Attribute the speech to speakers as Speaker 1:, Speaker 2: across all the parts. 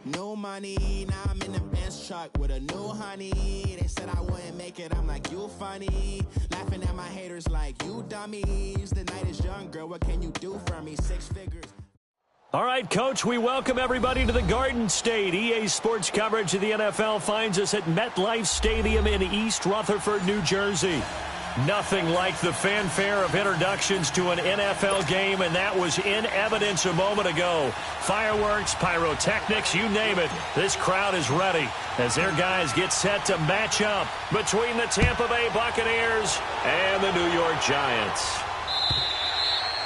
Speaker 1: No money, now I'm in the Benz truck with a new honey. They said I wouldn't make it, I'm like, you funny. Laughing at my haters like, you dummies. The night is young, girl, what can you do for me? 6 figures.
Speaker 2: All right, Coach, we welcome everybody to the Garden State. EA Sports coverage of the NFL finds us at MetLife Stadium in East Rutherford, New Jersey. Nothing like the fanfare of introductions to an NFL game, and that was in evidence a moment ago. Fireworks, pyrotechnics, you name it. This crowd is ready as their guys get set to match up between the Tampa Bay Buccaneers and the New York Giants.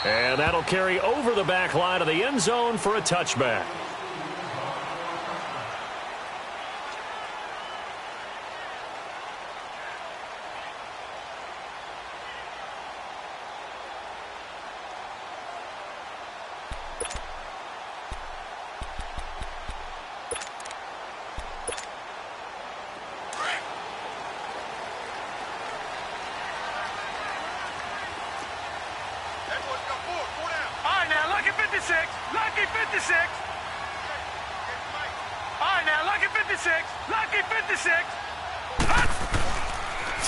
Speaker 2: And that'll carry over the back line of the end zone for a touchback.
Speaker 3: Lucky 56. All right, now, Lucky 56. Lucky 56.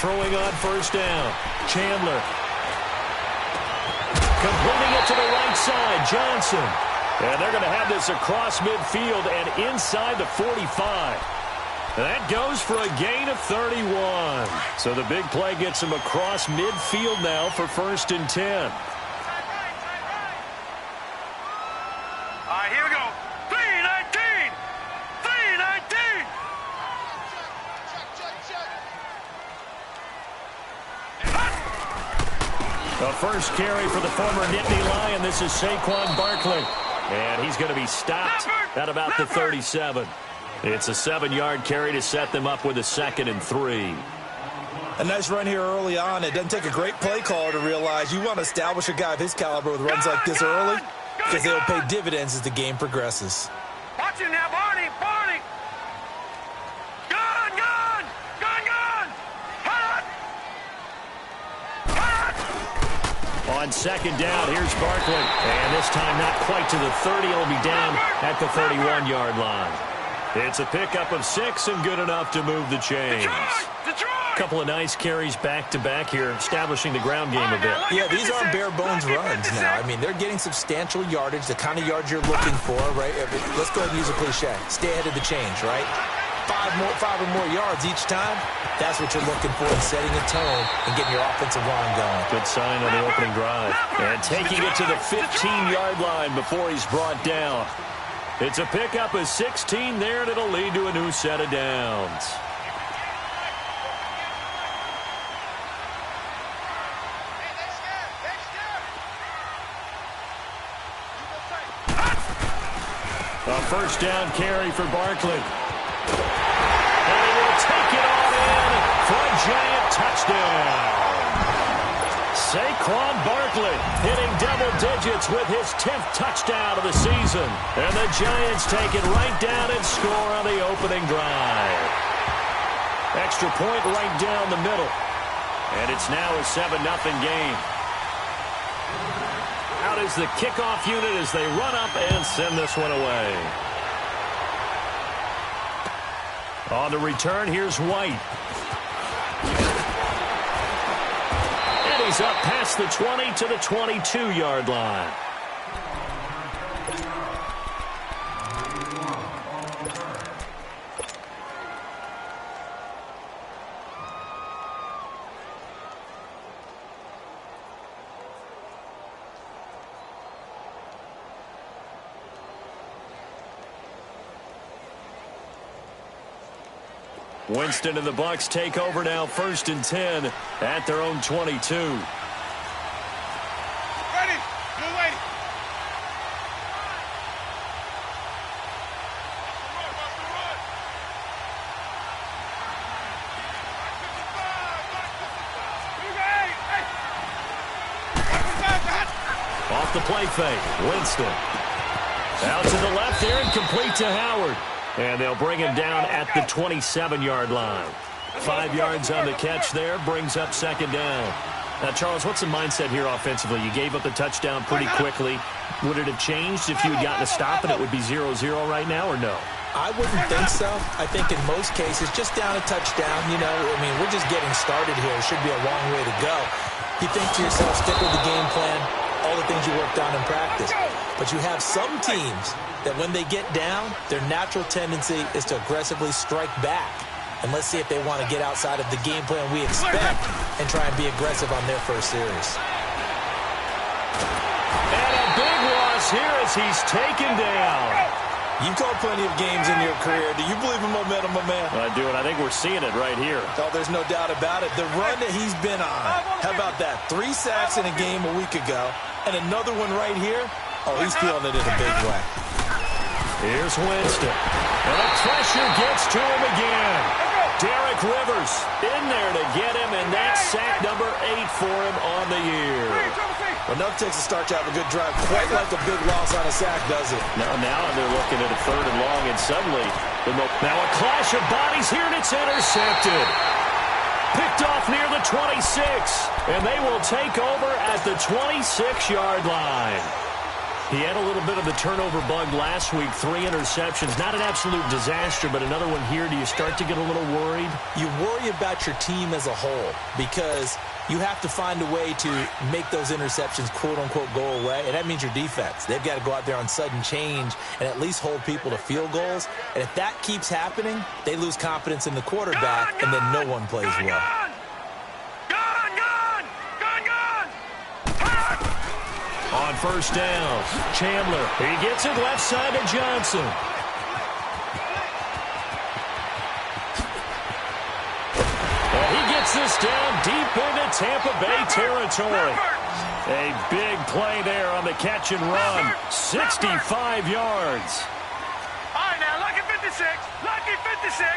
Speaker 2: Throwing on first down. Chandler. Completing it to the right side. Johnson. And they're going to have this across midfield and inside the 45. That goes for a gain of 31. So the big play gets him across midfield now for 1st and 10.
Speaker 3: Here we go. 319. 319.
Speaker 2: The first carry for the former Nittany Lion. This is Saquon Barkley. And he's going to be stopped at about the 37. It's a 7-yard carry to set them up with a 2nd and 3.
Speaker 4: A nice run here early on. It doesn't take a great play caller to realize you want to establish a guy of his caliber with runs like this early, because they'll pay dividends as the game progresses.
Speaker 3: Watch him now, Barney. Barney. Gun, gun. Gun, gun. Hot. Hot.
Speaker 2: On 2nd down, here's Barkley. And this time not quite to the 30. It'll be down at the 31-yard line. It's a pickup of 6 and good enough to move the chains. A couple of nice carries back-to-back here, establishing the ground game a bit.
Speaker 4: Yeah, these aren't bare-bones runs now. I mean, they're getting substantial yardage, the kind of yards you're looking for, right? Let's go ahead and use a cliche. Stay ahead of the change, right? 5 or more yards each time, that's what you're looking for in setting a tone and getting your offensive line going.
Speaker 2: Good sign on the opening drive. And taking it to the 15-yard line before he's brought down. It's a pickup of 16 there, and it'll lead to a new set of downs. A first down carry for Barkley. And he will take it all in for a Giant touchdown. Saquon Barkley hitting double digits with his 10th touchdown of the season. And the Giants take it right down and score on the opening drive. Extra point right down the middle. And it's now a 7-0 game. Out is the kickoff unit as they run up and send this one away. On the return, here's White. And he's up past the 20 to the 22-yard line. Winston and the Bucs take over now, 1st and 10 at their own 22.
Speaker 3: Ready. Good lady.
Speaker 2: Off the play fake, Winston. Out to the left there and complete to Howard. And they'll bring him down at the 27-yard line. 5 yards on the catch there, brings up 2nd down. Now, Charles, what's the mindset here offensively? You gave up the touchdown pretty quickly. Would it have changed if you had gotten a stop and it would be 0-0 right now, or no?
Speaker 4: I wouldn't think so. I think in most cases, just down a touchdown, we're just getting started here. It should be a long way to go. You think to yourself, stick with the game plan, all the things you worked on in practice. But you have some teams that when they get down, their natural tendency is to aggressively strike back. And let's see if they want to get outside of the game plan we expect and try and be aggressive on their first series.
Speaker 2: And a big loss here as he's taken down.
Speaker 4: You've called plenty of games in your career. Do you believe in momentum, my man?
Speaker 2: I do, and I think we're seeing it right here.
Speaker 4: Oh, there's no doubt about it. The run that he's been on. How about that? 3 sacks in a game a week ago, and another one right here. Oh, he's feeling it in a big way.
Speaker 2: Here's Winston. And the pressure gets to him again. Derek Rivers in there to get him, and that's sack number 8 for him on the year.
Speaker 4: Enough takes a start to have a good drive. Quite like a big loss on a sack, does it?
Speaker 2: Now they're looking at a 3rd and long, and suddenly, now a clash of bodies here, and it's intercepted. Picked off near the 26, and they will take over at the 26-yard line. He had a little bit of the turnover bug last week, 3 interceptions. Not an absolute disaster, but another one here. Do you start to get a little worried?
Speaker 4: You worry about your team as a whole because you have to find a way to make those interceptions, quote-unquote, go away, and that means your defense. They've got to go out there on sudden change and at least hold people to field goals. And if that keeps happening, they lose confidence in the quarterback, and then no one plays well.
Speaker 2: On first down, Chandler. He gets it left side to Johnson. And he gets this down deep into Tampa Bay territory. A big play there on the catch and run. 65 yards.
Speaker 3: All right, now, lucky 56. Lucky 56.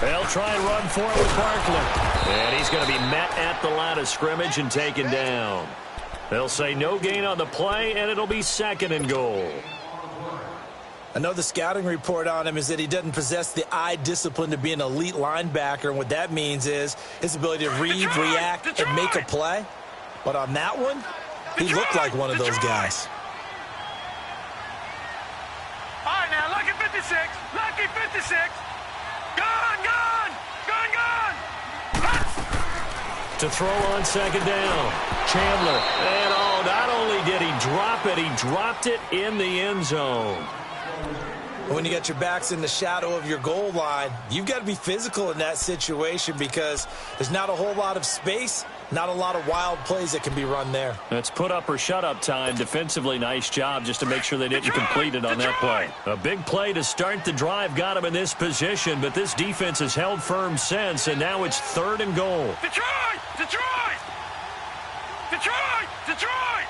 Speaker 2: They'll try and run for it with Barkley. And he's going to be met at the line of scrimmage and taken down. They'll say no gain on the play, and it'll be 2nd and goal.
Speaker 4: I know the scouting report on him is that he doesn't possess the eye discipline to be an elite linebacker, and what that means is his ability to read, react, and make a play. But on that one, he looked like one of those guys.
Speaker 3: All right, now, lucky 56. Lucky 56.
Speaker 2: To throw on 2nd down. Chandler. And not only did he drop it, he dropped it in the end zone.
Speaker 4: When you got your backs in the shadow of your goal line, you've got to be physical in that situation because there's not a whole lot of space, not a lot of wild plays that can be run there.
Speaker 2: That's put up or shut up time. Defensively, nice job just to make sure they didn't complete it on that play. A big play to start the drive got him in this position, but this defense has held firm since, and now it's 3rd and goal.
Speaker 3: Detroit! Detroit! Detroit! Detroit!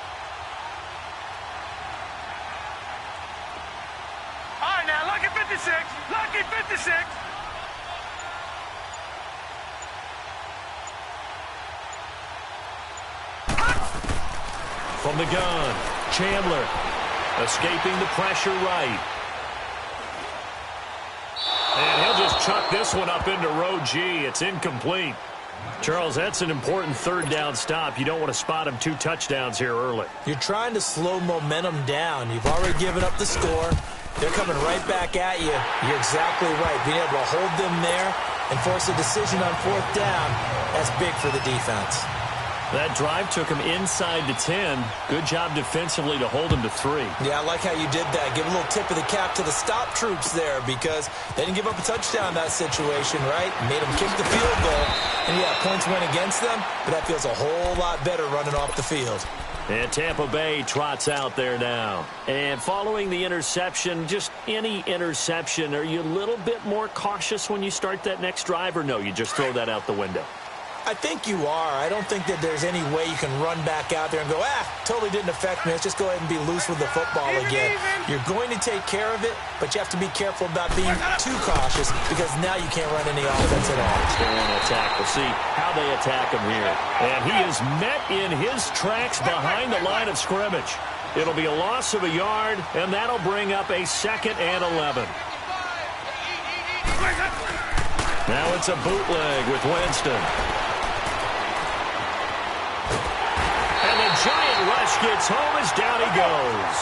Speaker 3: All right, now, lucky 56. Lucky 56.
Speaker 2: From the gun, Chandler escaping the pressure right. And he'll just chuck this one up into row G. It's incomplete. Charles, that's an important 3rd down stop. You don't want to spot him 2 touchdowns here early.
Speaker 4: You're trying to slow momentum down. You've already given up the score. They're coming right back at you. You're exactly right. Being able to hold them there and force a decision on 4th down, that's big for the defense.
Speaker 2: That drive took him inside to 10. Good job defensively to hold him to 3.
Speaker 4: Yeah, I like how you did that. Give a little tip of the cap to the stop troops there because they didn't give up a touchdown in that situation, right? Made them kick the field goal. And, yeah, points went against them, but that feels a whole lot better running off the field.
Speaker 2: And Tampa Bay trots out there now. And following the interception, just any interception, are you a little bit more cautious when you start that next drive, or no, you just throw that out the window?
Speaker 4: I think you are. I don't think that there's any way you can run back out there and go, totally didn't affect me. Let's just go ahead and be loose with the football again. You're going to take care of it, but you have to be careful about being too cautious because now you can't run any offense at all.
Speaker 2: They want to attack. We'll see how they attack him here. And he is met in his tracks behind the line of scrimmage. It'll be a loss of a yard, and that'll bring up a 2nd and 11. Now it's a bootleg with Winston. gets home as down he goes.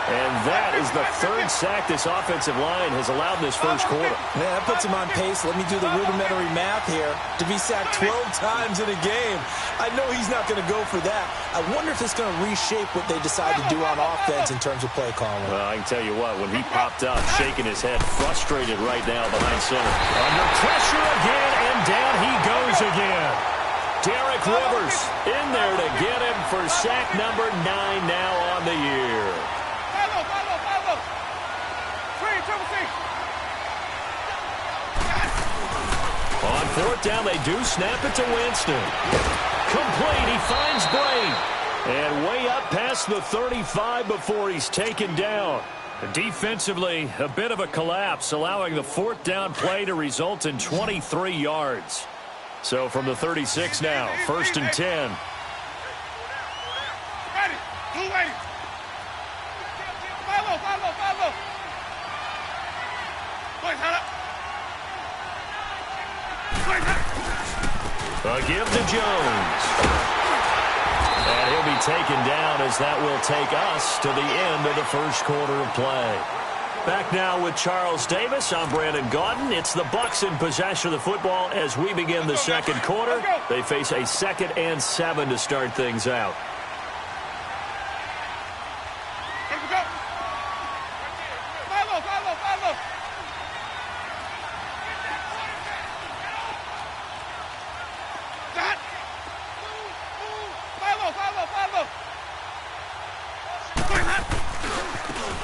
Speaker 2: And that is the third sack this offensive line has allowed in this first quarter.
Speaker 4: Man, that puts him on pace. Let me do the rudimentary math here. To be sacked 12 times in a game, I know he's not going to go for that. I wonder if it's going to reshape what they decide to do on offense in terms of play calling.
Speaker 2: Well, I can tell you what, when he popped up, shaking his head, frustrated right now behind center. Under pressure again, and down he goes again. Derek Rivers in there to get him for sack number 9 now on the year. On fourth down, they do snap it to Winston. Complete, he finds Brain. And way up past the 35 before he's taken down. Defensively, a bit of a collapse, allowing the fourth down play to result in 23 yards. So from the 36 now, 1st and 10. A give to Jones. And he'll be taken down as that will take us to the end of the first quarter of play. Back now with Charles Davis. I'm Brandon Gaudin. It's the Bucs in possession of the football as we begin the second quarter. They face a 2nd and 7 to start things out.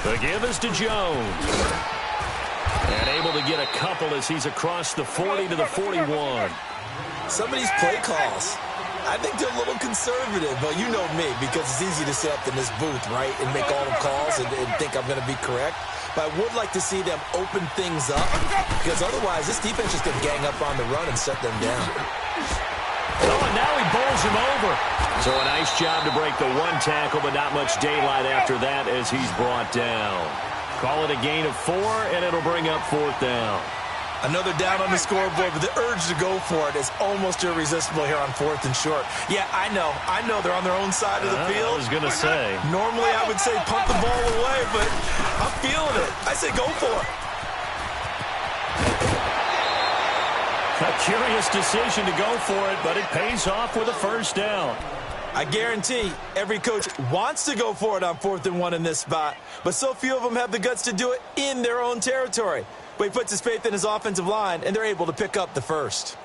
Speaker 2: The give is to Jones. And able to get a couple as he's across the 40 to the 41.
Speaker 4: Some of these play calls, I think they're a little conservative, but you know me, because it's easy to sit up in this booth, right, and make all the calls and think I'm going to be correct. But I would like to see them open things up, because otherwise this defense is going to gang up on the run and shut them down.
Speaker 2: Oh, and now he bowls him over. So a nice job to break the one tackle, but not much daylight after that as he's brought down. Call it a gain of 4, and it'll bring up 4th down.
Speaker 4: Another down on the scoreboard, but the urge to go for it is almost irresistible here on 4th and short. Yeah, I know they're on their own side of the field.
Speaker 2: I was going to say.
Speaker 4: Normally I would say pump the ball away, but I'm feeling it. I say go for it.
Speaker 2: A curious decision to go for it, but it pays off with a first down.
Speaker 4: I guarantee every coach wants to go for it on 4th and 1 in this spot, but so few of them have the guts to do it in their own territory. But he puts his faith in his offensive line, and they're able to pick up the first.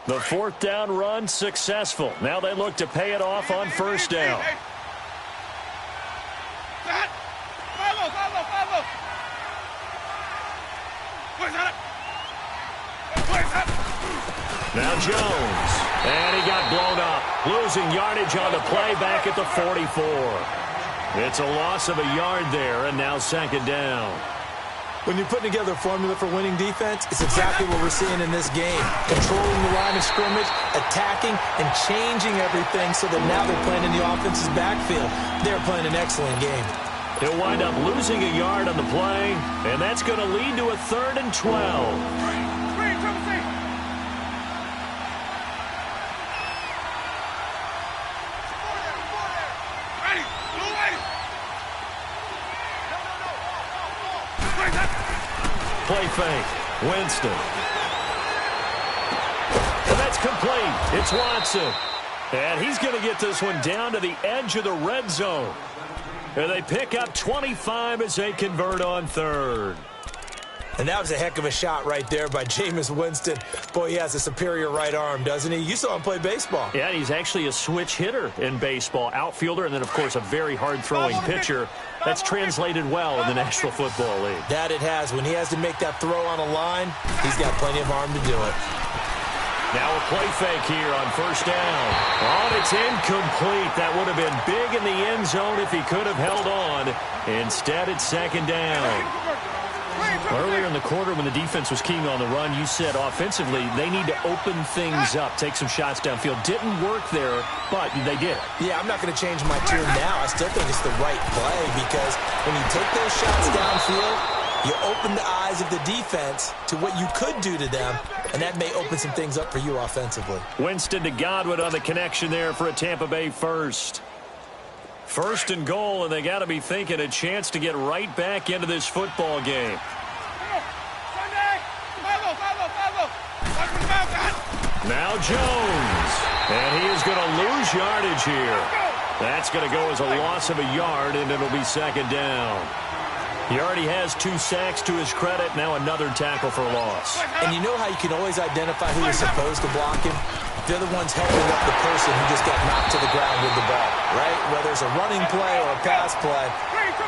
Speaker 2: The 4th down run successful. Now they look to pay it off on first down. Now Jones, and he got blown up, losing yardage on the play back at the 44. It's a loss of a yard there, and now 2nd down.
Speaker 4: When you're putting together a formula for winning defense, it's exactly what we're seeing in this game. Controlling the line of scrimmage, attacking, and changing everything so that now they're playing in the offense's backfield. They're playing an excellent game.
Speaker 2: He'll wind up losing a yard on the play, and that's going to lead to a 3rd and 12. Play fake. Winston. And that's complete. It's Watson. And he's going to get this one down to the edge of the red zone. And they pick up 25 as they convert on 3rd.
Speaker 4: And that was a heck of a shot right there by Jameis Winston. Boy, he has a superior right arm, doesn't he? You saw him play baseball.
Speaker 2: Yeah, he's actually a switch hitter in baseball. Outfielder, and then, of course, a very hard-throwing pitcher. That's translated well in the National Football League.
Speaker 4: That it has. When he has to make that throw on a line, he's got plenty of arm to do it.
Speaker 2: Now a play fake here on first down. Oh, it's incomplete. That would have been big in the end zone if he could have held on. Instead, it's 2nd down. Earlier in the quarter when the defense was keying on the run, you said offensively they need to open things up, take some shots downfield. Didn't work there, but they did.
Speaker 4: Yeah, I'm not going to change my tune now. I still think it's the right play because when you take those shots downfield, You open the eyes of the defense to what you could do to them, and that may open some things up for you offensively.
Speaker 2: Winston to Godwin on the connection there for a Tampa Bay first. First and goal, and they got to be thinking a chance to get right back into this football game. Now Jones, and he is going to lose yardage here. That's going to go as a loss of a yard, and it'll be second down. He already has 2 sacks to his credit. Now another tackle for a loss.
Speaker 4: And you know how you can always identify who you're supposed to block him? They're the ones helping up the person who just got knocked to the ground with the ball, right? Whether it's a running play or a pass play,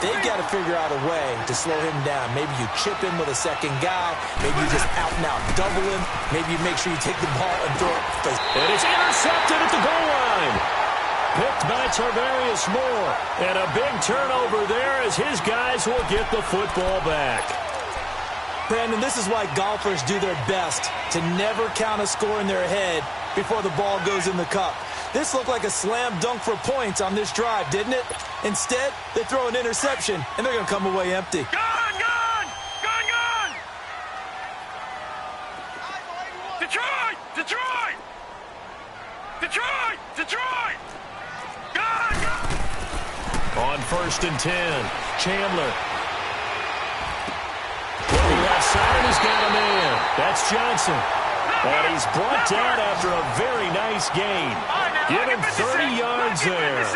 Speaker 4: they've got to figure out a way to slow him down. Maybe you chip him with a second guy. Maybe you just out-and-out double him. Maybe you make sure you take the ball and throw it.
Speaker 2: And it's intercepted at the goal line. Picked by Tarvarius Moore. And a big turnover there as his guys will get the football back.
Speaker 4: Brandon, this is why golfers do their best to never count a score in their head before the ball goes in the cup. This looked like a slam dunk for points on this drive, didn't it? Instead, they throw an interception, and they're going to come away empty.
Speaker 3: Gone! Gone! Gone! Gone! Detroit! Detroit! Detroit! Detroit! Gone! Gone!
Speaker 2: On 1st and 10, Chandler. Looking left side, he's got a man. That's Johnson. And he's brought down after a very nice gain. Give him 30 yards there.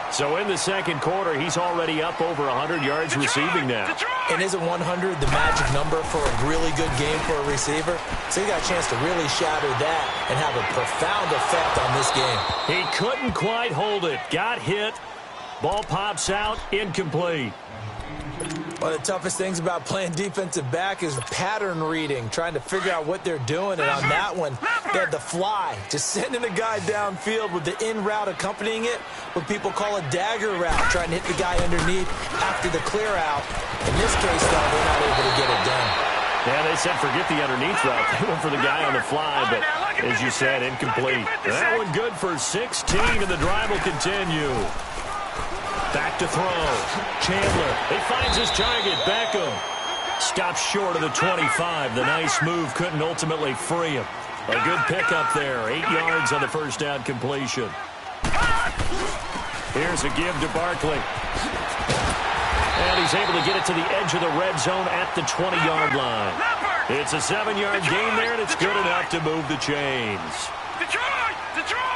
Speaker 2: So in the second quarter, he's already up over 100 yards receiving now.
Speaker 4: And isn't 100 the magic number for a really good game for a receiver? So he got a chance to really shatter that and have a profound effect on this game.
Speaker 2: He couldn't quite hold it. Got hit. Ball pops out. Incomplete.
Speaker 4: One of the toughest things about playing defensive back is pattern reading, trying to figure out what they're doing. And on that one, they had the fly, just sending a guy downfield with the in route accompanying it, what people call a dagger route, trying to hit the guy underneath after the clear out. In this case, though, they're not able to get it done.
Speaker 2: Yeah, they said forget the underneath route. They went for the guy on the fly, but as you said, incomplete. That one good for 16, and the drive will continue. Back to throw. Chandler. He finds his target. Beckham. Stops short of the 25. The nice move couldn't ultimately free him. A good pickup there. 8 yards on the first down completion. Here's a give to Barkley. And he's able to get it to the edge of the red zone at the 20-yard line. It's a 7-yard gain there, and it's good enough to move the chains.
Speaker 3: Detroit! Detroit!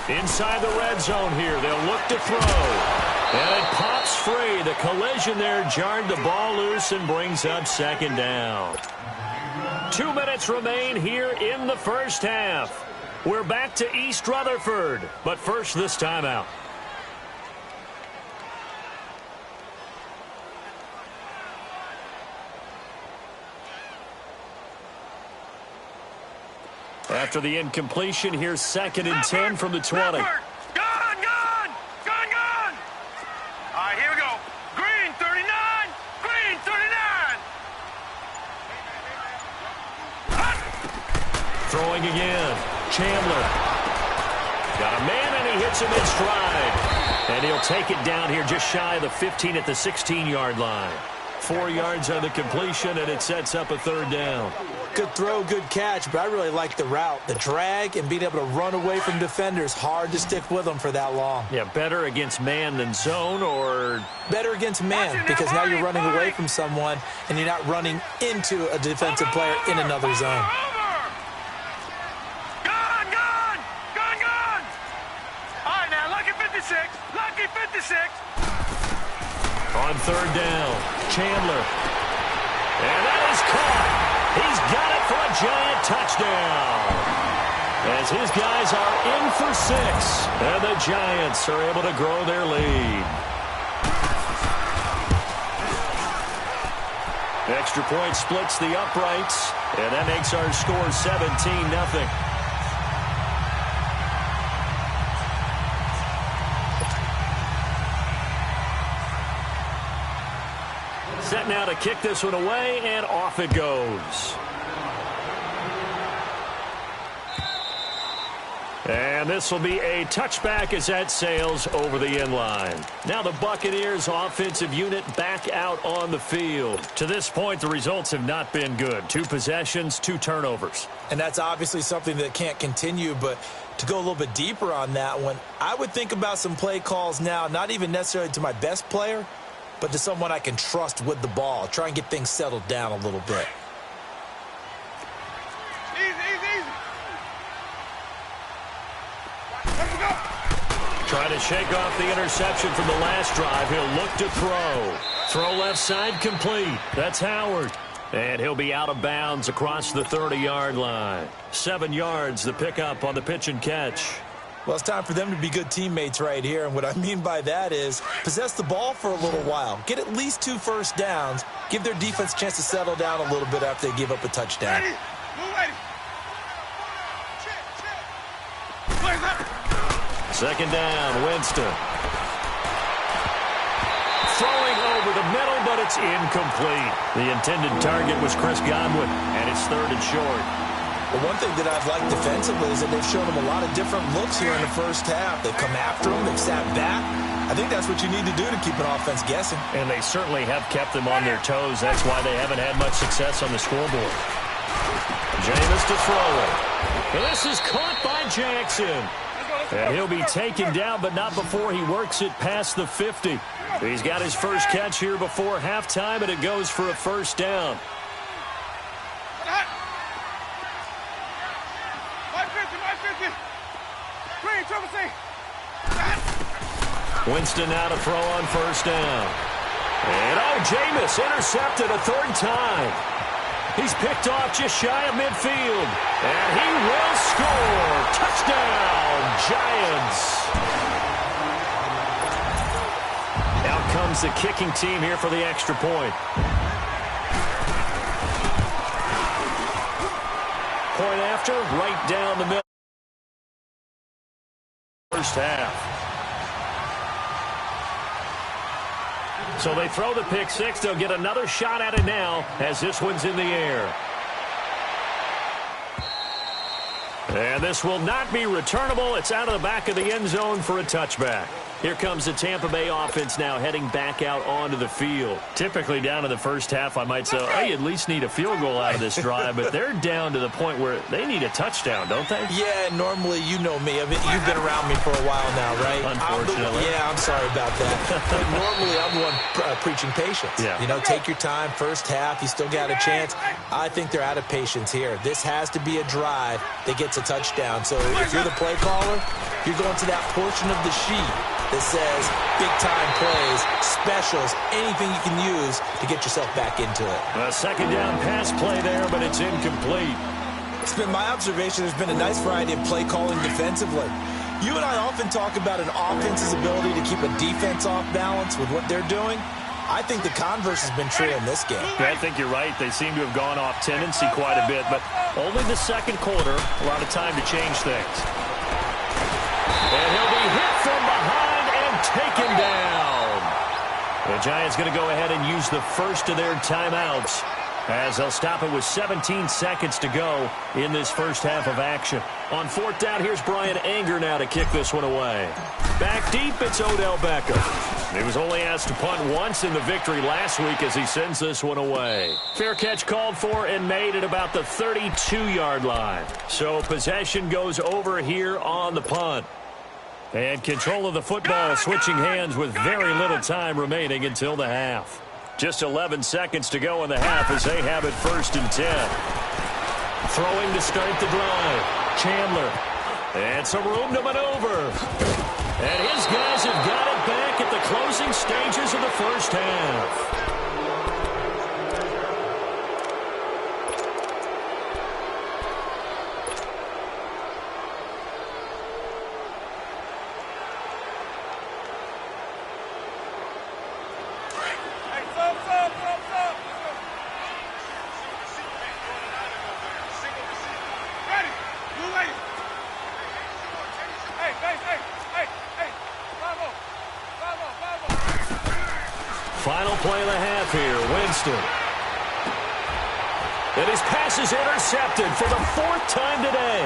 Speaker 2: Inside the red zone here. They'll look to throw. And it pops free. The collision there jarred the ball loose and brings up second down. 2 minutes remain here in the first half. We're back to East Rutherford. But first, this timeout. After the incompletion, here's 2nd and 10 from the 20.
Speaker 3: Gone! Gone! Gone! Gone! All right, here we go. Green, 39. Green, 39.
Speaker 2: Throwing again. Chandler. Got a man, and he hits him in stride. And he'll take it down here just shy of the 15 at the 16-yard line. 4 yards on the completion, and it sets up a 3rd down.
Speaker 4: Good throw, good catch, but I really like the route. The drag and being able to run away from defenders, hard to stick with them for that long.
Speaker 2: Yeah, better against man than zone, or
Speaker 4: better against man, because now you're running away from someone and you're not running into a defensive player in another zone.
Speaker 3: Gone! Gone! Gone! Gone! All right, now, lucky 56. Lucky 56.
Speaker 2: On 3rd down, Chandler. And that is caught. He's got it for a giant touchdown. As his guys are in for 6. And the Giants are able to grow their lead. Extra point splits the uprights. And that makes our score 17-0. Set now to kick this one away, and off it goes. And this will be a touchback as that sails over the end line. Now the Buccaneers offensive unit back out on the field. To this point, the results have not been good. 2 possessions, 2 turnovers.
Speaker 4: And that's obviously something that can't continue, but to go a little bit deeper on that one, I would think about some play calls now, not even necessarily to my best player, but to someone I can trust with the ball. Try and get things settled down a little bit.
Speaker 2: Trying to shake off the interception from the last drive. He'll look to throw. Throw left side complete. That's Howard. And he'll be out of bounds across the 30-yard line. 7 yards, the pickup on the pitch and catch.
Speaker 4: Well, it's time for them to be good teammates right here. And what I mean by that is possess the ball for a little while. Get at least 2 first downs. Give their defense a chance to settle down a little bit after they give up a touchdown.
Speaker 2: Second down, Winston. Throwing over the middle, but it's incomplete. The intended target was Chris Godwin, and it's 3rd and short.
Speaker 4: But one thing that I've liked defensively is that they've shown him a lot of different looks here in the first half. They've come after him. They've sat back. I think that's what you need to do to keep an offense guessing.
Speaker 2: And they certainly have kept them on their toes. That's why they haven't had much success on the scoreboard. Jameis to throw it. And this is caught by Jackson. And he'll be taken down, but not before he works it past the 50. He's got his first catch here before halftime, and it goes for a first down. Winston now to throw on first down. And, Jameis intercepted a 3rd time. He's picked off just shy of midfield. And he will score. Touchdown, Giants. Out comes the kicking team here for the extra point. Point after, right down the middle. First half. So they throw the pick 6. They'll get another shot at it now as this one's in the air. And this will not be returnable. It's out of the back of the end zone for a touchback. Here comes the Tampa Bay offense now heading back out onto the field. Typically down in the first half, I might say, you at least need a field goal out of this drive, but they're down to the point where they need a touchdown, don't they?
Speaker 4: Yeah, normally, you know me. You've been around me for a while now, right?
Speaker 2: Unfortunately.
Speaker 4: I'm sorry about that. But normally, I'm the one preaching patience.
Speaker 2: Yeah.
Speaker 4: You know, take your time. First half, you still got a chance. I think they're out of patience here. This has to be a drive that gets a touchdown. So if you're the play caller, you're going to that portion of the sheet that says big-time plays, specials, anything you can use to get yourself back into it.
Speaker 2: A second down pass play there, but it's incomplete.
Speaker 4: It's been my observation there's been a nice variety of play calling defensively. You and I often talk about an offense's ability to keep a defense off balance with what they're doing. I think the converse has been true in this game.
Speaker 2: Yeah, I think you're right. They seem to have gone off tendency quite a bit, but only the second quarter, a lot of time to change things. And he'll be hit from behind and taken down. The Giants going to go ahead and use the first of their timeouts as they'll stop it with 17 seconds to go in this first half of action. On 4th down, here's Brian Anger now to kick this one away. Back deep, it's Odell Beckham. He was only asked to punt once in the victory last week as he sends this one away. Fair catch called for and made at about the 32-yard line. So possession goes over here on the punt. And control of the football switching hands with very little time remaining until the half. Just 11 seconds to go in the half as they have it 1st and 10. Throwing to start the drive. Chandler. And some room to maneuver. And his guys have got it back at the closing stages of the first half. Final play of the half here. Winston. And his pass is intercepted for the 4th time today.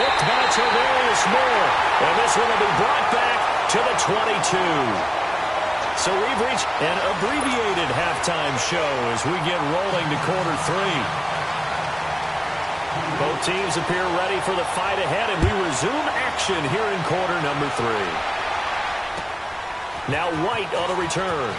Speaker 2: Picked by Tarvarius Moore. And this one will be brought back to the 22. So we've reached an abbreviated halftime show as we get rolling to quarter 3. Both teams appear ready for the fight ahead, and we resume action here in quarter number 3. Now White on the return.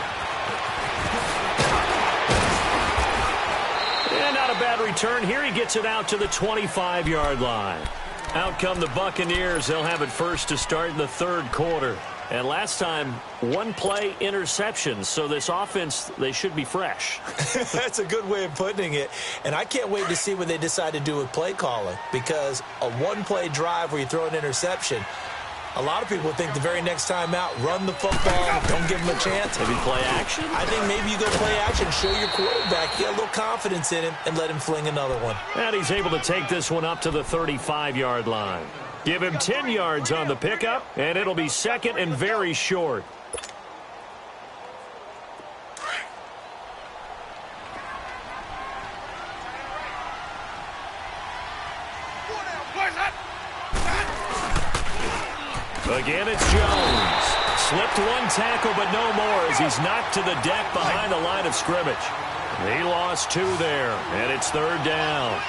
Speaker 2: And not a bad return here. He gets it out to the 25-yard line. Out come the Buccaneers. They'll have it first to start the 3rd quarter. And last time, 1-play interception. So this offense, they should be fresh.
Speaker 4: That's a good way of putting it. And I can't wait to see what they decide to do with play calling. Because a 1-play drive where you throw an interception, a lot of people think the very next time out, run the football, don't give them a chance.
Speaker 2: Maybe play action?
Speaker 4: I think maybe you go play action, show your quarterback, get a little confidence in him, and let him fling another one.
Speaker 2: And he's able to take this one up to the 35-yard line. Give him 10 yards on the pickup, and it'll be 2nd and very short. Again, it's Jones. Slipped one tackle, but no more as he's knocked to the deck behind the line of scrimmage. He lost 2 there, and it's 3rd down.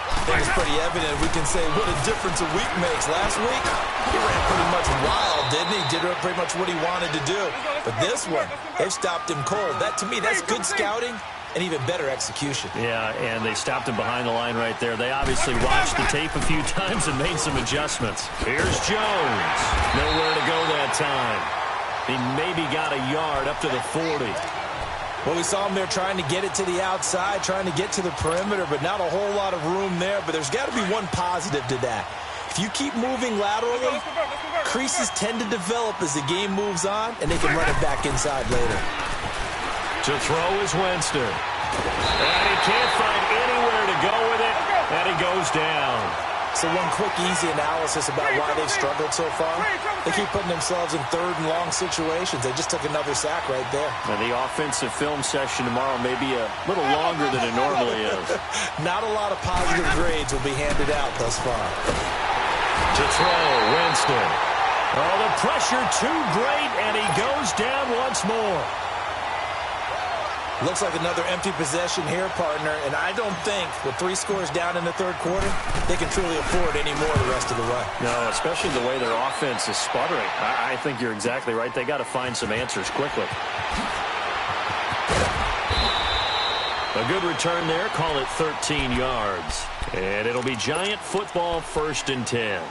Speaker 4: I think it's pretty evident we can say what a difference a week makes. Last week, he ran pretty much wild, didn't he? Did pretty much what he wanted to do. But this one, they've stopped him cold. That, to me, that's good scouting and even better execution.
Speaker 2: Yeah, and they stopped him behind the line right there. They obviously watched the tape a few times and made some adjustments. Here's Jones. Nowhere to go that time. He maybe got a yard up to the 40.
Speaker 4: Well, we saw him there trying to get it to the outside, trying to get to the perimeter, but not a whole lot of room there. But there's got to be one positive to that. If you keep moving laterally, creases tend to develop as the game moves on, and they can run it back inside later.
Speaker 2: To throw is Winston. And he can't find anywhere to go with it, and he goes down.
Speaker 4: So one quick, easy analysis about why they've struggled so far. They keep putting themselves in 3rd and long situations. They just took another sack right there.
Speaker 2: And the offensive film session tomorrow may be a little longer than it normally is.
Speaker 4: Not a lot of positive grades will be handed out thus far.
Speaker 2: To throw, Winston. Oh, the pressure too great, and he goes down once more.
Speaker 4: Looks like another empty possession here, partner, and I don't think with 3 scores down in the 3rd quarter, they can truly afford any more the rest of the way.
Speaker 2: No, especially the way their offense is sputtering. I think you're exactly right. They got to find some answers quickly. A good return there. Call it 13 yards. And it'll be Giant football, 1st and 10.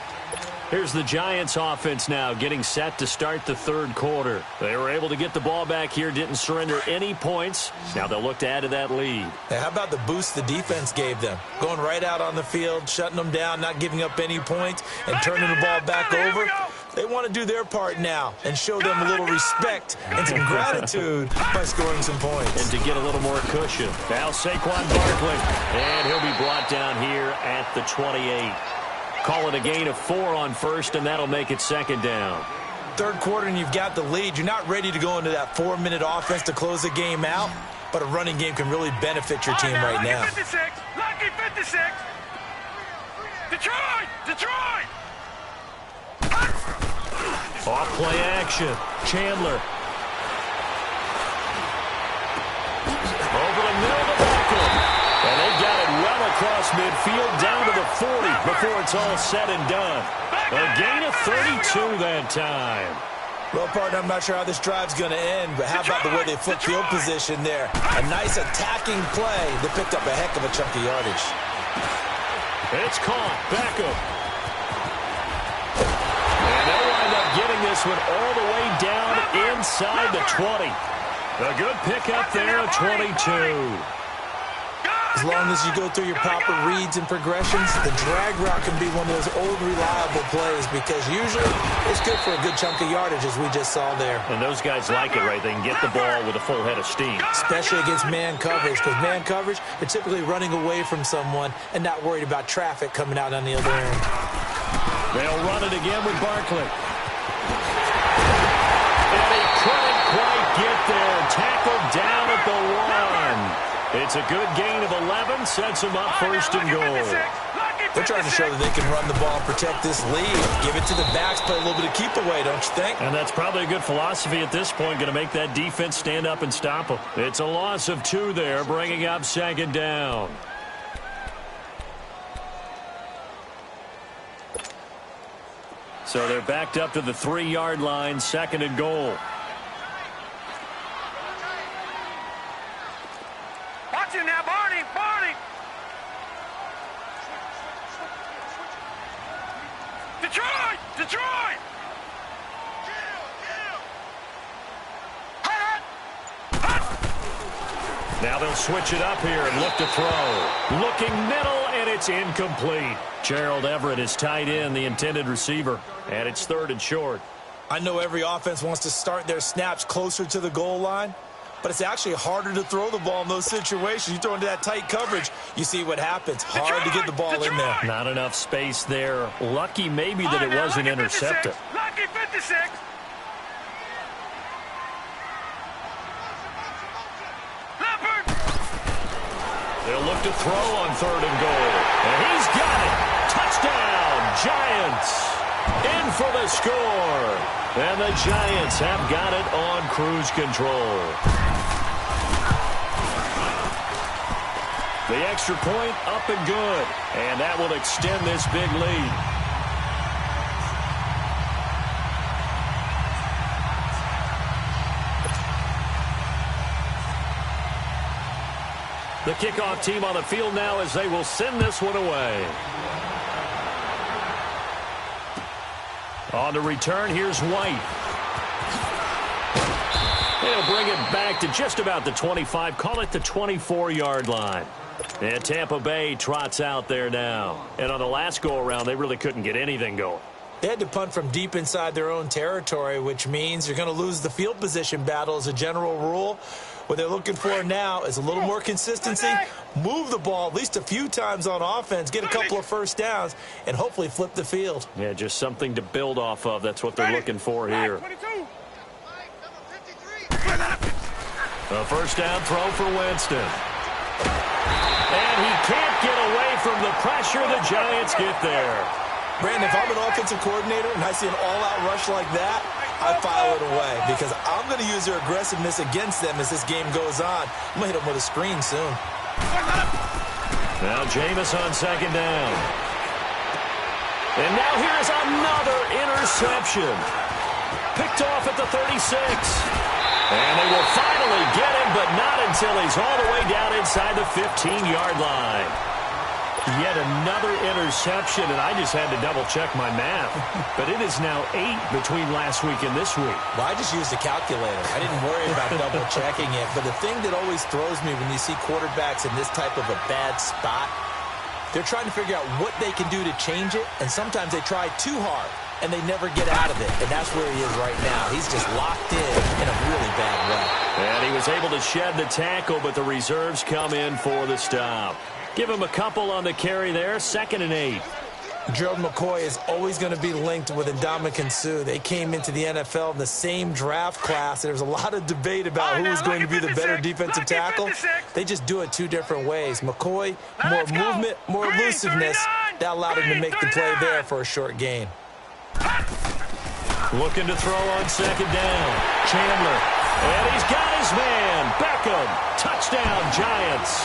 Speaker 2: Here's the Giants offense now getting set to start the 3rd quarter. They were able to get the ball back here, didn't surrender any points. Now they'll look to add to that lead.
Speaker 4: Hey, how about the boost the defense gave them? Going right out on the field, shutting them down, not giving up any points, and turning the ball back over. They want to do their part now and show them a little respect and some gratitude by scoring some points.
Speaker 2: And to get a little more cushion. Now Saquon Barkley. And he'll be brought down here at the 28. Call it a gain of 4 on 1st, and that'll make it 2nd down.
Speaker 4: 3rd quarter, and you've got the lead. You're not ready to go into that 4-minute offense to close the game out, but a running game can really benefit your team right now.
Speaker 3: Lucky 56! Lucky 56! Detroit! Detroit!
Speaker 2: Off play action. Chandler. Over the middle to Beckham. And they got it well across midfield down to the 40 before it's all said and done. A gain of 32 that time.
Speaker 4: Well, partner, I'm not sure how this drive's going to end, but how about the way they flip field position there? A nice attacking play that picked up a heck of a chunk of yardage.
Speaker 2: It's caught. Beckham. And they'll wind up getting this one all the way down inside the 20. A good pickup there at 22.
Speaker 4: As long as you go through your proper reads and progressions, the drag route can be one of those old reliable plays because usually it's good for a good chunk of yardage, as we just saw there.
Speaker 2: And those guys like it, right? They can get the ball with a full head of steam.
Speaker 4: Especially against man coverage, because man coverage, they're typically running away from someone and not worried about traffic coming out on the other end.
Speaker 2: They'll run it again with Barkley. And he couldn't quite get there. Tackled down at the 1. It's a good gain of 11, sets them up first and goal.
Speaker 4: They're trying to show that they can run the ball and protect this lead. Give it to the backs, play a little bit of keep away, don't you think?
Speaker 2: And that's probably a good philosophy at this point, going to make that defense stand up and stop them. It's a loss of 2 there, bringing up second down. So they're backed up to the 3-yard line, second and goal.
Speaker 3: Watch it now, Barney! Barney! Detroit! Detroit!
Speaker 2: Now they'll switch it up here and look to throw. Looking middle, and it's incomplete. Gerald Everett is tight end, the intended receiver, and it's 3rd and short.
Speaker 4: I know every offense wants to start their snaps closer to the goal line, but it's actually harder to throw the ball in those situations. You throw into that tight coverage, you see what happens. Hard to get the ball in there.
Speaker 2: Not enough space there. Lucky maybe that it wasn't intercepted.
Speaker 3: Lucky 56. Leopard.
Speaker 2: They'll look to throw on 3rd and goal. And he's got it. Touchdown, Giants. In for the score. And the Giants have got it on cruise control. The extra point up and good. And that will extend this big lead. The kickoff team on the field now as they will send this one away. On the return, here's White. He'll bring it back to just about the 25, call it the 24-yard line. And Tampa Bay trots out there now. And on the last go-around, they really couldn't get anything going.
Speaker 4: They had to punt from deep inside their own territory, which means you're going to lose the field position battle as a general rule. What they're looking for now is a little more consistency, move the ball at least a few times on offense, get a couple of first downs, and hopefully flip the field.
Speaker 2: Yeah, just something to build off of. That's what they're looking for here. A first down throw for Winston. And he can't get away from the pressure. The Giants get there.
Speaker 4: Brandon, if I'm an offensive coordinator and I see an all-out rush like that, I file it away because I'm going to use their aggressiveness against them as this game goes on. I'm going to hit them with a screen soon.
Speaker 2: Now Jameis on second down. And now here is another interception. Picked off at the 36. And they will finally get him, but not until he's all the way down inside the 15-yard line. Yet another interception, and I just had to double-check my math. But it is now 8 between last week and this week.
Speaker 4: Well, I just used a calculator. I didn't worry about double-checking it. But the thing that always throws me when you see quarterbacks in this type of a bad spot, they're trying to figure out what they can do to change it, and sometimes they try too hard, and they never get out of it. And that's where he is right now. He's just locked in a really bad way.
Speaker 2: And he was able to shed the tackle, but the reserves come in for the stop. Give him a couple on the carry there, 2nd and 8.
Speaker 4: Gerald McCoy is always going to be linked with Ndamukong Suh. They came into the NFL in the same draft class. There was a lot of debate about who was going to be the better defensive tackle. They just do it 2 different ways. McCoy, more movement, more elusiveness. That allowed him to make the play there for a short gain.
Speaker 2: Looking to throw on second down. Chandler. And he's got his man. Beckham. Touchdown, Giants.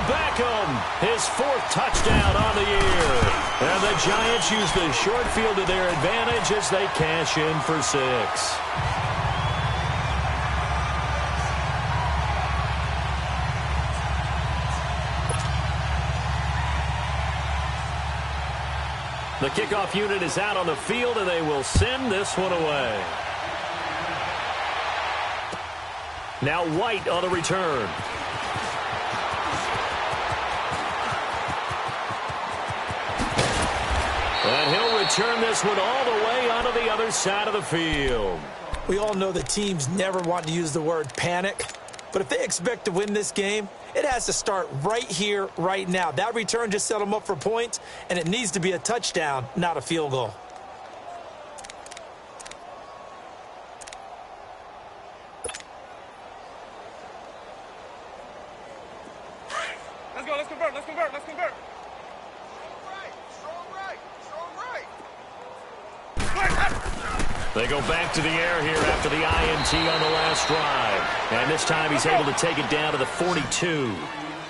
Speaker 2: Beckham, his 4th touchdown on the year. And the Giants use the short field to their advantage as they cash in for 6. The kickoff unit is out on the field, and they will send this one away. Now White on the return. And he'll return this one all the way onto the other side of the field.
Speaker 4: We all know that teams never want to use the word panic, but if they expect to win this game, it has to start right here, right now. That return just set them up for points, and it needs to be a touchdown, not a field goal.
Speaker 3: Let's go. Let's convert. Let's convert. Let's convert.
Speaker 2: They go back to the air here after the INT on the last drive. And this time he's able to take it down to the 42.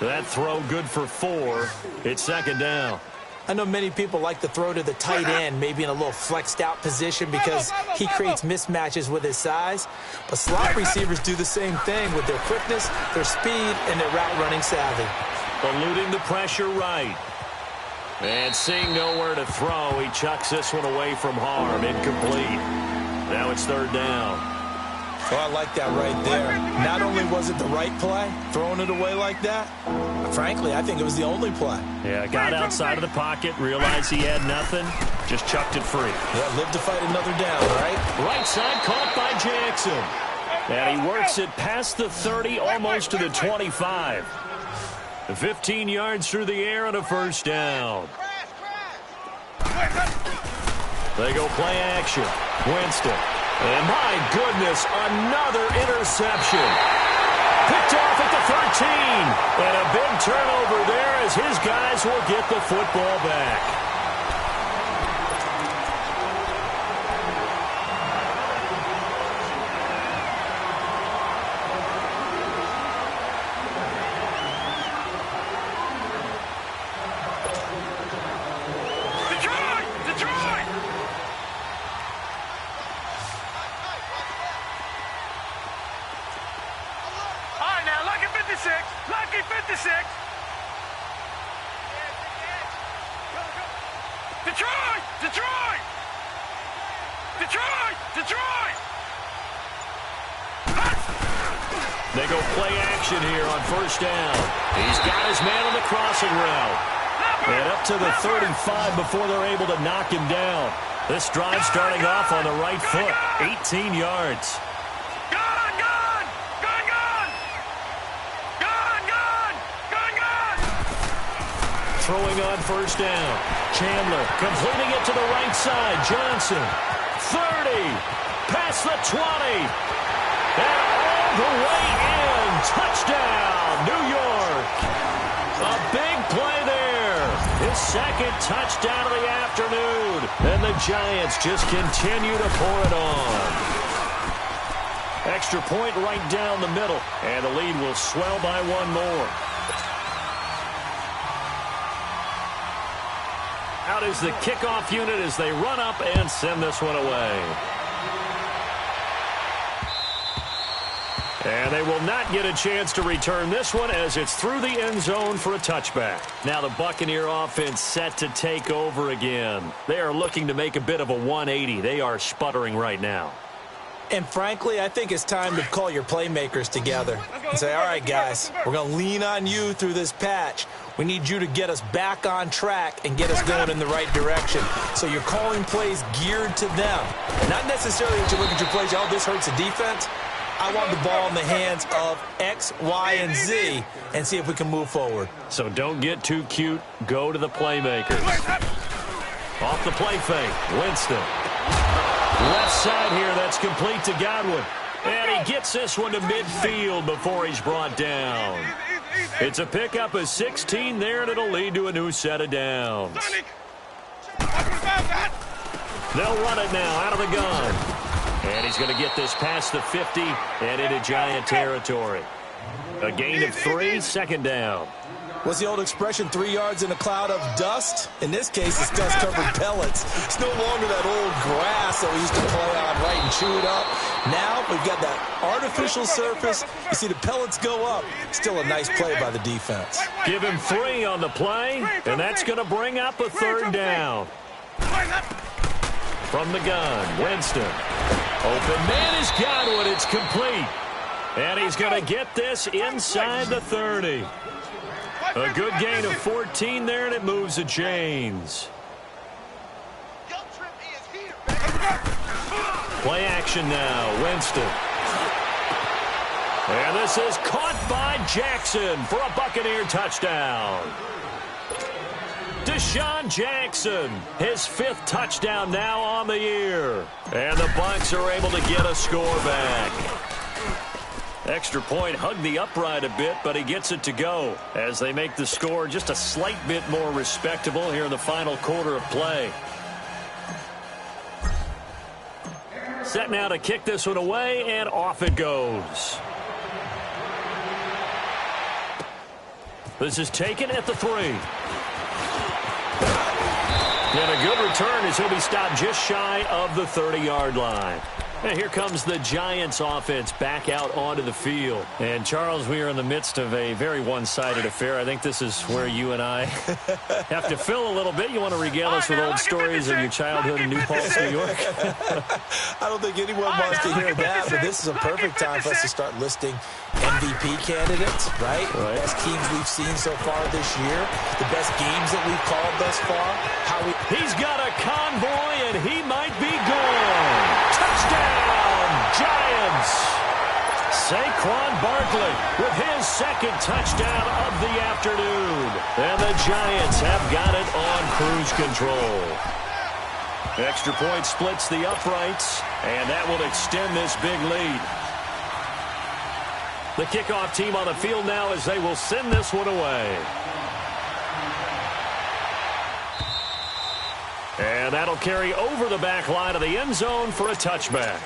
Speaker 2: That throw good for 4. It's second down.
Speaker 4: I know many people like to throw to the tight end, maybe in a little flexed out position because he creates mismatches with his size. But slot receivers do the same thing with their quickness, their speed, and their route running savvy.
Speaker 2: Eluding the pressure right. And seeing nowhere to throw, he chucks this one away from harm. Incomplete. Now it's third down.
Speaker 4: Oh, I like that right there. Not only was it the right play, throwing it away like that, frankly, I think it was the only play.
Speaker 2: Yeah, got outside of the pocket, realized he had nothing, just chucked it free.
Speaker 4: Yeah, live to fight another down, right?
Speaker 2: Right side caught by Jackson. And he works it past the 30, almost to the 25. 15 yards through the air and a first down. They go play action. Winston. And my goodness, another interception. Picked off at the 13. And a big turnover there as his guys will get the football back.
Speaker 3: Lucky 56. Detroit! Detroit! Detroit! Detroit!
Speaker 2: They go play action here on first down. He's got his man on the crossing route. And up to the 35 before they're able to knock him down. This drive starting off on the right foot. 18 yards. Throwing on first down. Chandler completing it to the right side. Johnson, 30, past the 20, and all the way in. Touchdown, New York. A big play there. His second touchdown of the afternoon. And the Giants just continue to pour it on. Extra point right down the middle. And the lead will swell by one more. Out is the kickoff unit as they run up and send this one away. And they will not get a chance to return this one as it's through the end zone for a touchback. Now the Buccaneer offense set to take over again. They are looking to make a bit of a 180. They are sputtering right now.
Speaker 4: And frankly, I think it's time to call your playmakers together and say, all right, guys, we're going to lean on you through this patch. We need you to get us back on track and get us going in the right direction. So you're calling plays geared to them. Not necessarily that you look at your plays, oh, this hurts the defense. I want the ball in the hands of X, Y, and Z and see if we can move forward.
Speaker 2: So don't get too cute. Go to the playmakers. Off the play fake, Winston. Left side here, that's complete to Godwin. And he gets this one to midfield before he's brought down. It's a pickup of 16 there, and it'll lead to a new set of downs. They'll run it now out of the gun. And he's going to get this past the 50 and into Giant territory. A gain of 3, second down.
Speaker 4: What's the old expression, 3 yards in a cloud of dust? In this case, it's dust-covered pellets. It's no longer that old grass that we used to play on, right, and chew it up. Now we've got that artificial surface. You see the pellets go up. Still a nice play by the defense.
Speaker 2: Give him 3 on the play, and that's going to bring up a third down. From the gun, Winston. Open man is Godwin. It's complete. And he's going to get this inside the 30. A good gain of 14 there, and it moves the chains. Play action now, Winston. And this is caught by Jackson for a Buccaneer touchdown. Deshaun Jackson, his 5th touchdown now on the year. And the Bucs are able to get a score back. Extra point hugged the upright a bit, but he gets it to go as they make the score just a slight bit more respectable here in the final quarter of play. Set now to kick this one away, and off it goes. This is taken at the 3. And a good return as he'll be stopped just shy of the 30-yard line. And here comes the Giants offense back out onto the field. And, Charles, we are in the midst of a very one-sided affair. I think this is where you and I have to fill a little bit. You want to regale us with old stories of your childhood in New Paltz, New York?
Speaker 4: I don't think anyone wants to hear that, but this is a perfect time for us to start listing MVP candidates, right? Best teams we've seen so far this year, the best games that we've called thus far.
Speaker 2: He's got a convoy, and he might be gone. Touchdown, Giants! Saquon Barkley with his second touchdown of the afternoon. And the Giants have got it on cruise control. Extra point splits the uprights, and that will extend this big lead. The kickoff team on the field now as they will send this one away. And that'll carry over the back line of the end zone for a touchback.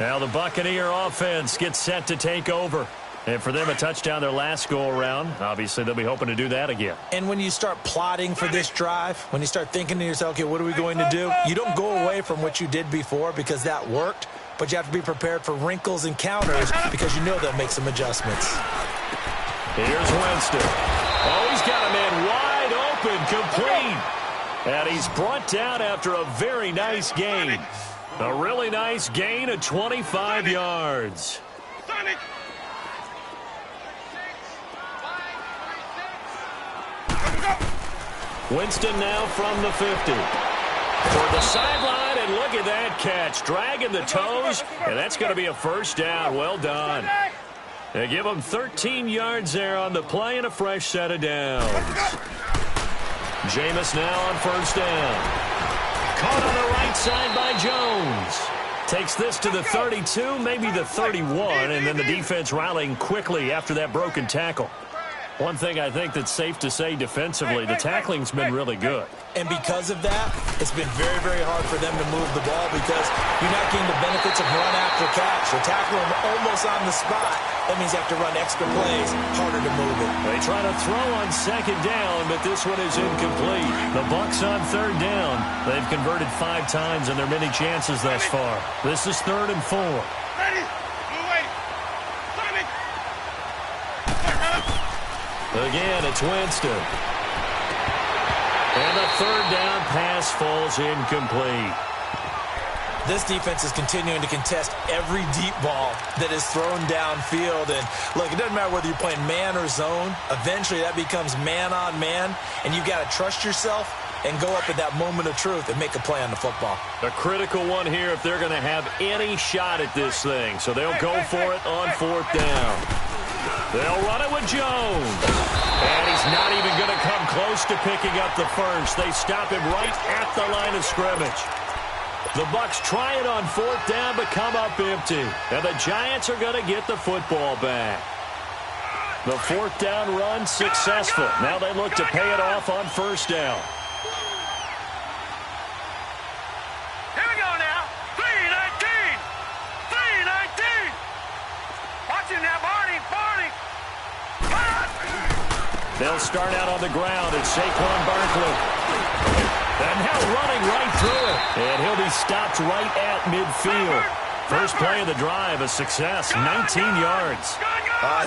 Speaker 2: Now the Buccaneer offense gets set to take over. And for them, a touchdown their last go-around. Obviously, they'll be hoping to do that again.
Speaker 4: And when you start plotting for this drive, when you start thinking to yourself, okay, what are we going to do? You don't go away from what you did before because that worked. But you have to be prepared for wrinkles and counters because you know they'll make some adjustments.
Speaker 2: Here's Winston. Oh, he's got a man wide open, complete. And he's brought down after a very nice gain. A really nice gain of 25 yards. Winston now from the 50. For the sideline, and look at that catch. Dragging the toes, and that's going to be a first down. Well done. They give him 13 yards there on the play and a fresh set of downs. Jameis now on first down. Caught on the right side by Jones. Takes this to the 32, maybe the 31, and then the defense rallying quickly after that broken tackle. One thing I think that's safe to say defensively, the tackling's been really good.
Speaker 4: And because of that, it's been very, very hard for them to move the ball because you're not getting the benefits of run after catch. You're tackling them almost on the spot. That means you have to run extra plays, harder to move it.
Speaker 2: They try to throw on second down, but this one is incomplete. The Bucs on third down. They've converted 5 times in their many chances thus far. This is 3rd and 4. Again, it's Winston. And the 3rd down pass falls incomplete.
Speaker 4: This defense is continuing to contest every deep ball that is thrown downfield. And, look, it doesn't matter whether you're playing man or zone. Eventually, that becomes man on man, and you've got to trust yourself and go up at that moment of truth and make a play on the football.
Speaker 2: A critical one here if they're going to have any shot at this thing. So they'll go for it on 4th down. They'll run it with Jones. And he's not even going to come close to picking up the first. They stop him right at the line of scrimmage. The Bucs try it on 4th down, but come up empty. And the Giants are going to get the football back. The 4th down run successful. Now they look to pay it off on 1st down.
Speaker 3: Here we go now. 3-19. 3-19. Watch him now, Barney. Barney.
Speaker 2: They'll start out on the ground. It's Saquon Barkley. And now running right through it. And he'll be stopped right at midfield. First play of the drive, a success, 19 yards.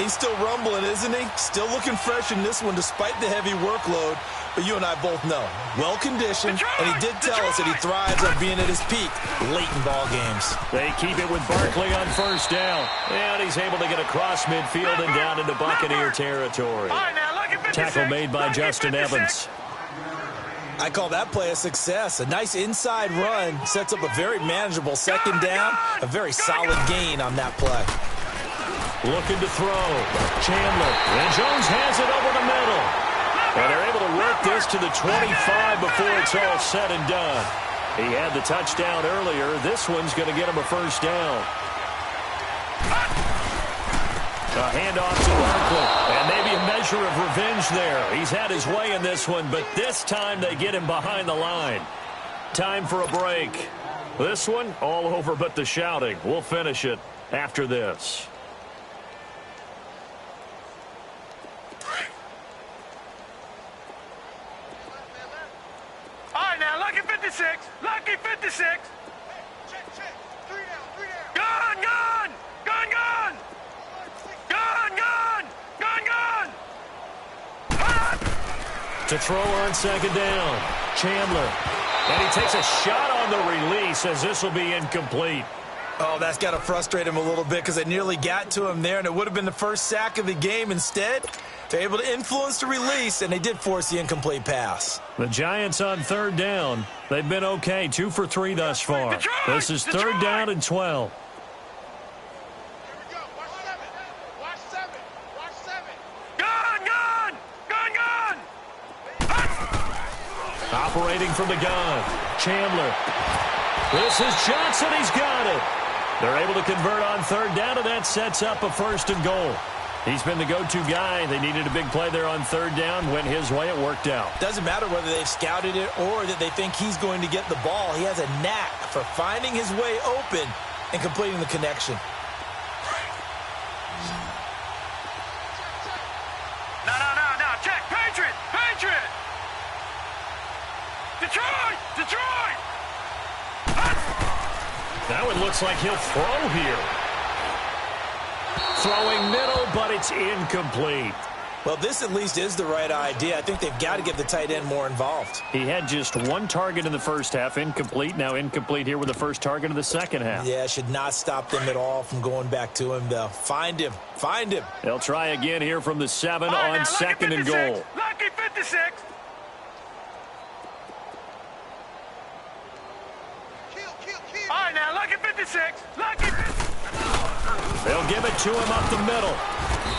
Speaker 4: He's still rumbling, isn't he? Still looking fresh in this one despite the heavy workload. But you and I both know, well-conditioned, and he did tell us that he thrives on being at his peak late in ball games.
Speaker 2: They keep it with Barkley on 1st down. And he's able to get across midfield and down into Buccaneer territory. Tackle made by Justin Evans.
Speaker 4: I call that play a success. A nice inside run sets up a very manageable 2nd down. A very solid gain on that play.
Speaker 2: Looking to throw. Chandler. And Jones has it over the middle. And they're able to work this to the 25 before it's all said and done. He had the touchdown earlier. This one's going to get him a 1st down. A handoff to Barkley. And maybe a measure of revenge there. He's had his way in this one, but this time they get him behind the line. Time for a break. This one, all over but the shouting. We'll finish it after this.
Speaker 3: All right, now, lucky 56. Lucky 56. Check. 3 down. Gun.
Speaker 2: To throw on second down. Chandler. And he takes a shot on the release as this will be incomplete.
Speaker 4: Oh, that's got to frustrate him a little bit because they nearly got to him there, and it would have been the first sack of the game. Instead, they're able to influence the release, and they did force the incomplete pass.
Speaker 2: The Giants on third down. They've been okay, 2 for 3 thus far. This is third down and 12.
Speaker 3: Watch 7.
Speaker 2: Operating from the gun. Chandler. This is Johnson. He's got it. They're able to convert on third down, and that sets up a first and goal. He's been the go-to guy. They needed a big play there on third down. Went his way. It worked out.
Speaker 4: Doesn't matter whether they've scouted it or that they think he's going to get the ball. He has a knack for finding his way open and completing the connection.
Speaker 3: No. Check. Patriot. Detroit.
Speaker 2: Now it looks like he'll throw here. Throwing middle, but it's incomplete.
Speaker 4: Well, this at least is the right idea. I think they've got to get the tight end more involved.
Speaker 2: He had just one target in the first half, incomplete. Now incomplete here with the first target of the second half.
Speaker 4: Yeah, should not stop them at all from going back to him, though. Find him.
Speaker 2: They'll try again here from the 7 on second and goal.
Speaker 3: Lucky 56. All right, now, lucky 56.
Speaker 2: They'll give it to him up the middle.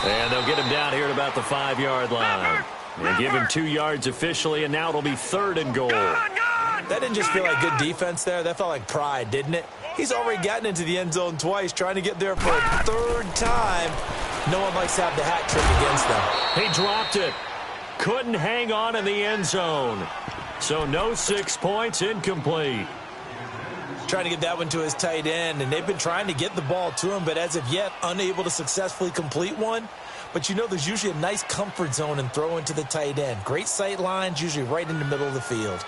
Speaker 2: And they'll get him down here at about the 5-yard line. They give him 2 yards officially, and now it'll be third and goal.
Speaker 4: That didn't just feel like good defense there. That felt like pride, didn't it? He's already gotten into the end zone twice, trying to get there for a third time. No one likes to have the hat trick against them.
Speaker 2: He dropped it. Couldn't hang on in the end zone. So no 6 points, incomplete.
Speaker 4: Trying to get that one to his tight end, and they've been trying to get the ball to him, but as of yet, unable to successfully complete one. But you know there's usually a nice comfort zone in throwing to the tight end. Great sight lines, usually right in the middle of the field.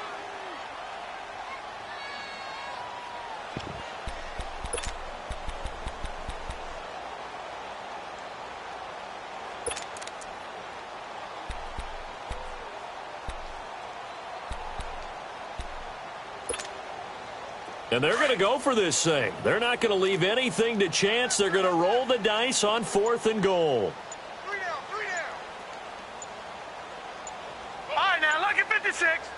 Speaker 2: And they're going to go for this thing. They're not going to leave anything to chance. They're going to roll the dice on fourth and goal.
Speaker 3: 3 down. All right, now, lucky 56.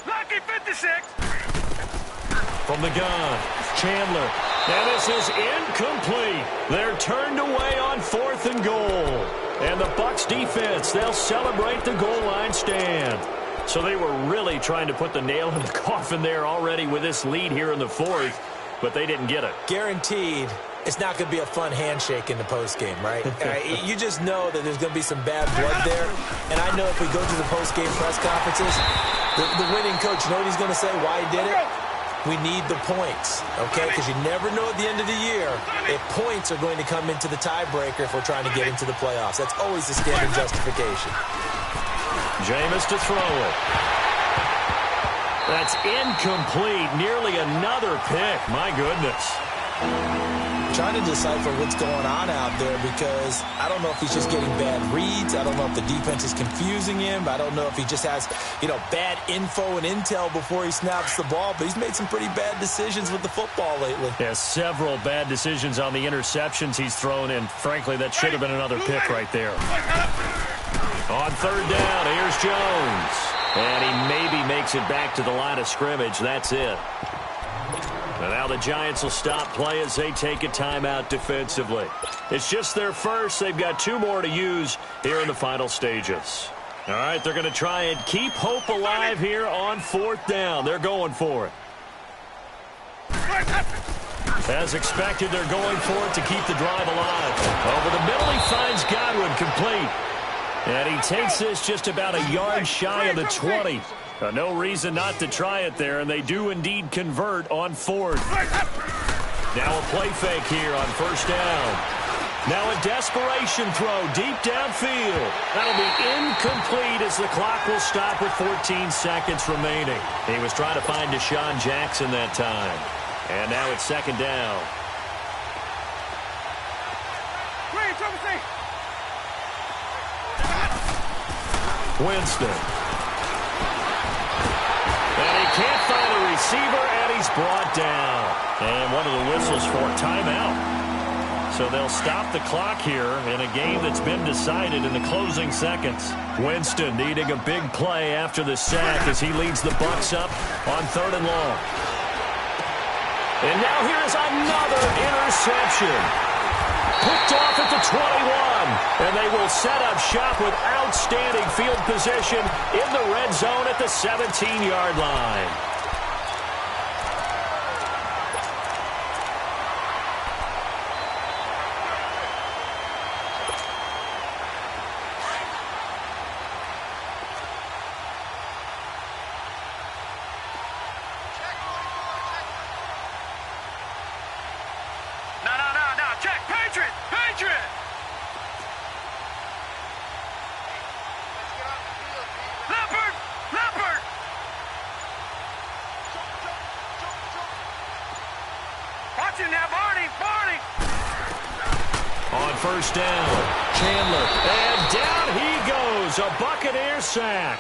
Speaker 2: From the gun, Chandler. And this is incomplete. They're turned away on fourth and goal. And the Bucs defense, they'll celebrate the goal line stand. So they were really trying to put the nail in the coffin there already with this lead here in the fourth, but they didn't get it.
Speaker 4: Guaranteed it's not going to be a fun handshake in the postgame, right? You just know that there's going to be some bad blood there. And I know if we go to the postgame press conferences, the winning coach, you know what he's going to say, why he did it? We need the points, okay? Because you never know at the end of the year if points are going to come into the tiebreaker if we're trying to get into the playoffs. That's always the standard justification.
Speaker 2: Jameis to throw it. That's incomplete. Nearly another pick. My goodness.
Speaker 4: Trying to decipher what's going on out there because I don't know if he's just getting bad reads. I don't know if the defense is confusing him. I don't know if he just has, bad info and intel before he snaps the ball. But he's made some pretty bad decisions with the football lately.
Speaker 2: Yeah, several bad decisions on the interceptions he's thrown in. Frankly, that should have been another pick right there. On third down, here's Jones. And he maybe makes it back to the line of scrimmage. That's it. And now the Giants will stop play as they take a timeout defensively. It's just their first. They've got 2 more to use here in the final stages. All right, they're going to try and keep hope alive here on fourth down. They're going for it. As expected, they're going for it to keep the drive alive. Over the middle, he finds Godwin complete. And he takes this just about a yard shy of the 20. No reason not to try it there, and they do indeed convert on 4th. Now a play fake here on 1st down. Now a desperation throw deep downfield. That'll be incomplete as the clock will stop with 14 seconds remaining. He was trying to find Deshaun Jackson that time. And now it's 2nd down. Winston. And he can't find a receiver, and he's brought down. And one of the whistles for timeout. So they'll stop the clock here in a game that's been decided in the closing seconds. Winston needing a big play after the sack as he leads the Bucs up on 3rd and long. And now here's another interception. Picked off at the 21. And they will set up shop with outstanding field position in the red zone at the 17-yard line. On 1st down, Chandler, and down he goes, a Buccaneer sack.